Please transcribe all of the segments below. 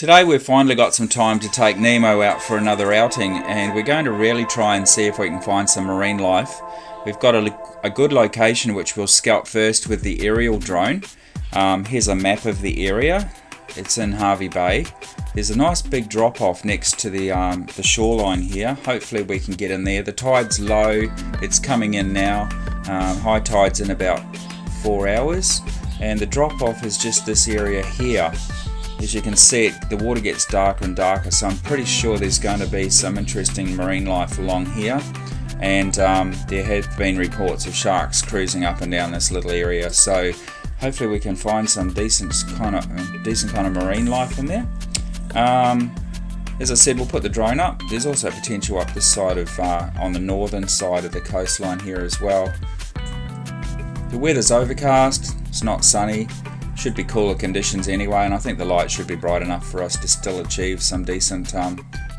Today we've finally got some time to take Nemo out for another outing, and we're going to really try and see if we can find some marine life. We've got a good location which we'll scout first with the aerial drone. Here's a map of the area. It's in Hervey Bay. There's a nice big drop off next to the shoreline here. Hopefully we can get in there. The tide's low, it's coming in now. High tide's in about 4 hours, and the drop off is just this area here. As you can see, the water gets darker and darker, so I'm pretty sure there's going to be some interesting marine life along here. And there have been reports of sharks cruising up and down this little area, so hopefully we can find some decent kind of marine life in there. As I said, we'll put the drone up. There's also potential up this side of on the northern side of the coastline here as well. The weather's overcast, it's not sunny. Should be cooler conditions anyway, and I think the light should be bright enough for us to still achieve some decent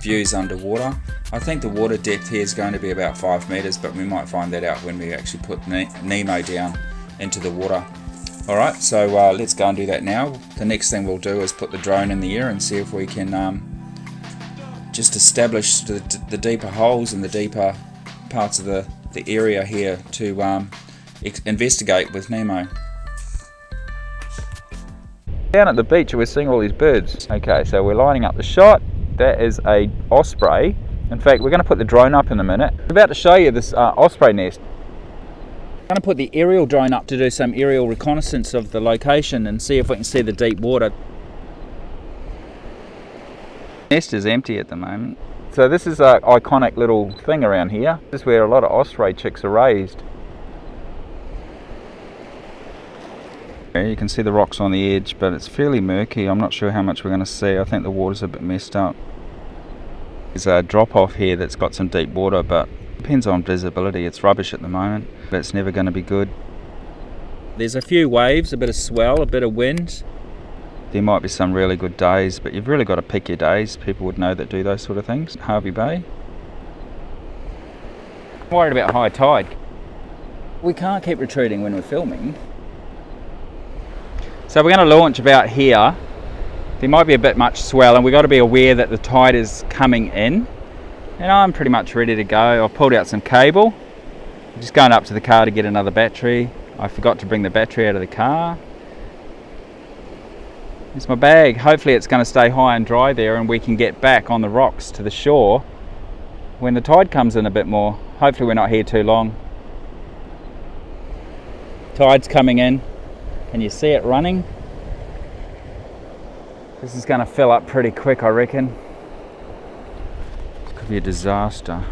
views underwater. I think the water depth here is going to be about 5 meters, but we might find that out when we actually put Nemo down into the water. Alright, so let's go and do that now. The next thing we'll do is put the drone in the air and see if we can just establish the deeper holes and the deeper parts of the area here to investigate with Nemo. Down at the beach we're seeing all these birds. Okay, so we're lining up the shot. That is a osprey. In fact, we're going to put the drone up in a minute. I'm about to show you this osprey nest. I'm going to put the aerial drone up to do some aerial reconnaissance of the location and see if we can see the deep water. The nest is empty at the moment. So this is an iconic little thing around here. This is where a lot of osprey chicks are raised. You can see the rocks on the edge, but it's fairly murky. I'm not sure how much we're going to see. I think the water's a bit messed up. There's a drop off here that's got some deep water, but depends on visibility. It's rubbish at the moment, but it's never going to be good. There's a few waves, a bit of swell, a bit of wind. There might be some really good days, but you've really got to pick your days. People would know that do those sort of things. Hervey Bay. I'm worried about high tide. We can't keep retreating when we're filming. So we're going to launch about here. There might be a bit much swell, and we've got to be aware that the tide is coming in. And I'm pretty much ready to go. I've pulled out some cable. I'm just going up to the car to get another battery. I forgot to bring the battery out of the car. Here's my bag. Hopefully it's going to stay high and dry there, and we can get back on the rocks to the shore when the tide comes in a bit more. Hopefully we're not here too long. Tide's coming in. Can you see it running? This is going to fill up pretty quick, I reckon. This could be a disaster.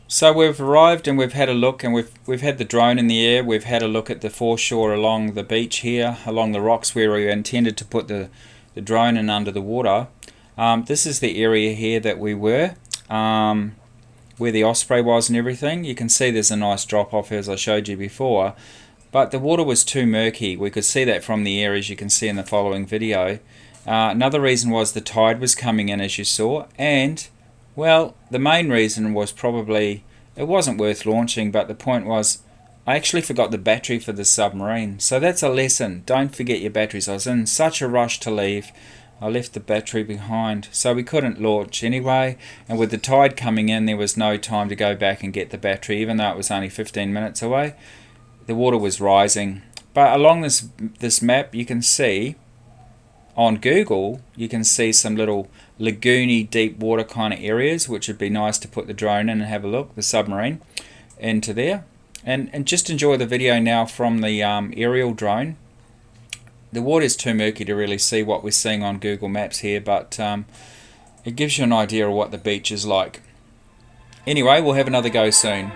So we've arrived and we've had a look, and we've had the drone in the air. We've had a look at the foreshore along the beach here, along the rocks where we intended to put the drone in under the water. This is the area here that we were. Where the osprey was and everything. You can see there's a nice drop off as I showed you before, but the water was too murky. We could see that from the air, as you can see in the following video. Another reason was the tide was coming in, as you saw, and well, the main reason was probably it wasn't worth launching, but the point was I actually forgot the battery for the submarine. So that's a lesson. Don't forget your batteries. I was in such a rush to leave, I left the battery behind, so we couldn't launch anyway, and with the tide coming in there was no time to go back and get the battery, even though it was only 15 minutes away. The water was rising. But along this map you can see, on Google, you can see some little lagoony deep water kind of areas, which would be nice to put the drone in and have a look, the submarine, into there. And just enjoy the video now from the aerial drone. The water is too murky to really see what we're seeing on Google Maps here, but it gives you an idea of what the beach is like. Anyway, we'll have another go soon.